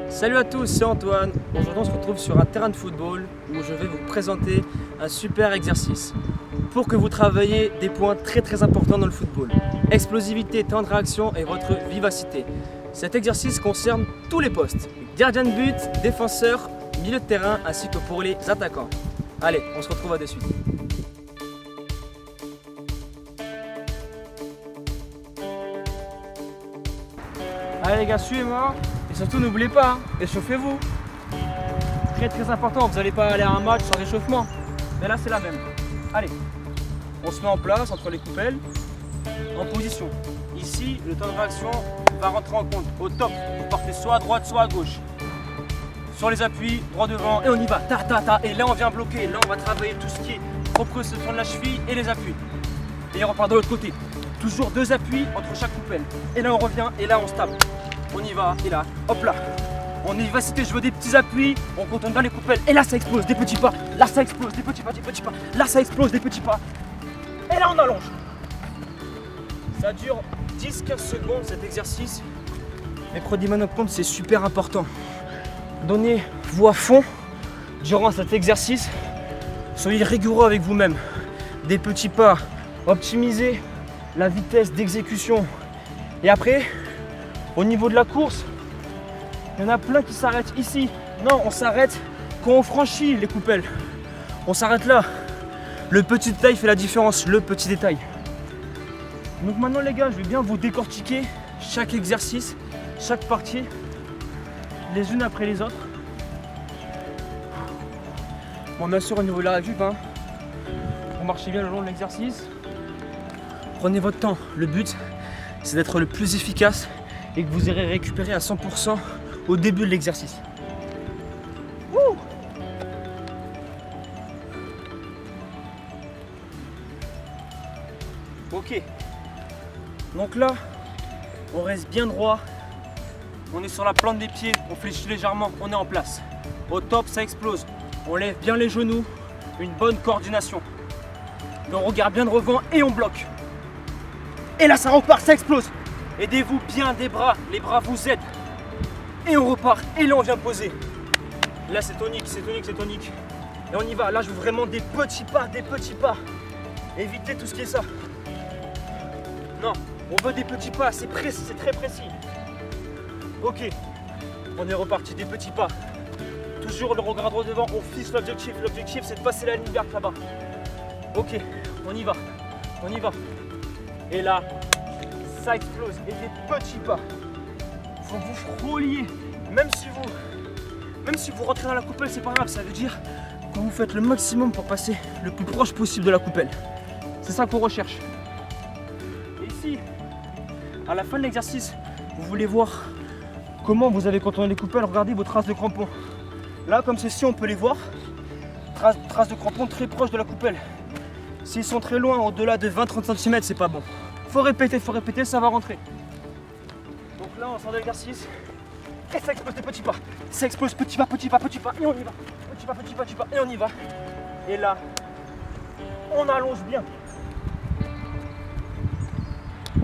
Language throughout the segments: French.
Salut à tous, c'est Antoine. Aujourd'hui on se retrouve sur un terrain de football où je vais vous présenter un super exercice pour que vous travailliez des points très importants dans le football. Explosivité, temps de réaction et votre vivacité. Cet exercice concerne tous les postes, gardien de but, défenseur, milieu de terrain ainsi que pour les attaquants. Allez, on se retrouve à de suite. Allez les gars, suivez-moi. Et surtout n'oubliez pas, échauffez-vous. Très important, vous n'allez pas aller à un match sans réchauffement. Mais là c'est la même. Allez, on se met en place entre les coupelles, en position. Ici, le temps de réaction va rentrer en compte. Au top, vous partez soit à droite, soit à gauche. Sur les appuis, droit devant, et on y va. Ta. Et là on vient bloquer. Là on va travailler tout ce qui est proprioception de la cheville et les appuis. Et on repart de l'autre côté. Toujours 2 appuis entre chaque coupelle. Et là on revient, et là on se tape. On y va, et là, hop là. En vivacité, je veux des petits appuis, on contourne bien les coupelles. Et là ça explose, des petits pas. Là ça explose, des petits pas. Là ça explose, des petits pas. Et là on allonge. Ça dure 10-15 secondes cet exercice. Mais prenez maintenant compte, c'est super important. Donnez-vous à fond durant cet exercice. Soyez rigoureux avec vous-même. Des petits pas, optimisez la vitesse d'exécution. Et après, au niveau de la course, il y en a plein qui s'arrêtent ici. Non, on s'arrête quand on franchit les coupelles. On s'arrête là. Le petit détail fait la différence, le petit détail. Donc maintenant les gars, je vais bien vous décortiquer chaque exercice, chaque partie, les unes après les autres. Bon, bien sûr au niveau de la récup, vous marchez bien le long de l'exercice. Prenez votre temps. Le but, c'est d'être le plus efficace et que vous irez récupérer à 100% au début de l'exercice. Ok. Donc là, on reste bien droit. On est sur la plante des pieds, on fléchit légèrement, on est en place. Au top, ça explose. On lève bien les genoux, une bonne coordination. Et on regarde bien devant et on bloque. Et là, ça repart, ça explose. Aidez-vous bien des bras, les bras vous aident. Et on repart, et là on vient poser. Là c'est tonique. Et on y va, là je veux vraiment des petits pas. Évitez tout ce qui est ça. Non, on veut des petits pas, c'est précis, c'est très précis. Ok, on est reparti, des petits pas. Toujours le regard droit devant, on fixe l'objectif. L'objectif c'est de passer la ligne verte là-bas. Ok, on y va. Et là, ça explose. Et des petits pas. Faut vous frôliez. Même si vous rentrez dans la coupelle, c'est pas grave. Ça veut dire que vous faites le maximum pour passer le plus proche possible de la coupelle. C'est ça qu'on recherche. Et ici, à la fin de l'exercice, vous voulez voir comment vous avez contourné les coupelles. Regardez vos traces de crampons. Là, comme ceci, on peut les voir. Traces de crampons très proches de la coupelle. S'ils sont très loin, au-delà de 20-30 cm, c'est pas bon. Faut répéter, ça va rentrer. Donc là, on sort de l'exercice. Et ça explose des petits pas. Ça explose petit pas. Et on y va. Petit pas. Et on y va. Et là, on allonge bien.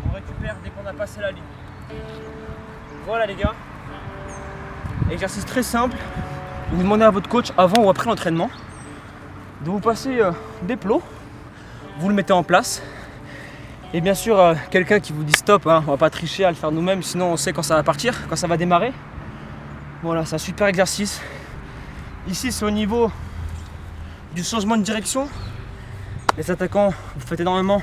On récupère dès qu'on a passé la ligne. Voilà les gars. Exercice très simple. Vous demandez à votre coach avant ou après l'entraînement de vous passer des plots. Vous le mettez en place. Et bien sûr, quelqu'un qui vous dit stop, on va pas tricher à le faire nous-mêmes, sinon on sait quand ça va partir, quand ça va démarrer. Voilà, c'est un super exercice. Ici, c'est au niveau du changement de direction. Les attaquants, vous faites énormément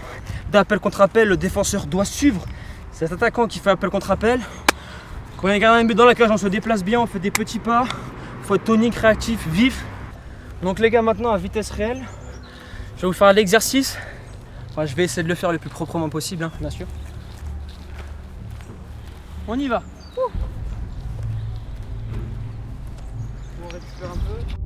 d'appel contre appel, le défenseur doit suivre cet attaquant qui fait appel contre appel. Quand il y a un gardien de but dans la cage, on se déplace bien, on fait des petits pas. Il faut être tonique, réactif, vif. Donc les gars, maintenant à vitesse réelle, je vais vous faire l'exercice. Enfin, je vais essayer de le faire le plus proprement possible, bien sûr. On y va. On récupère un peu.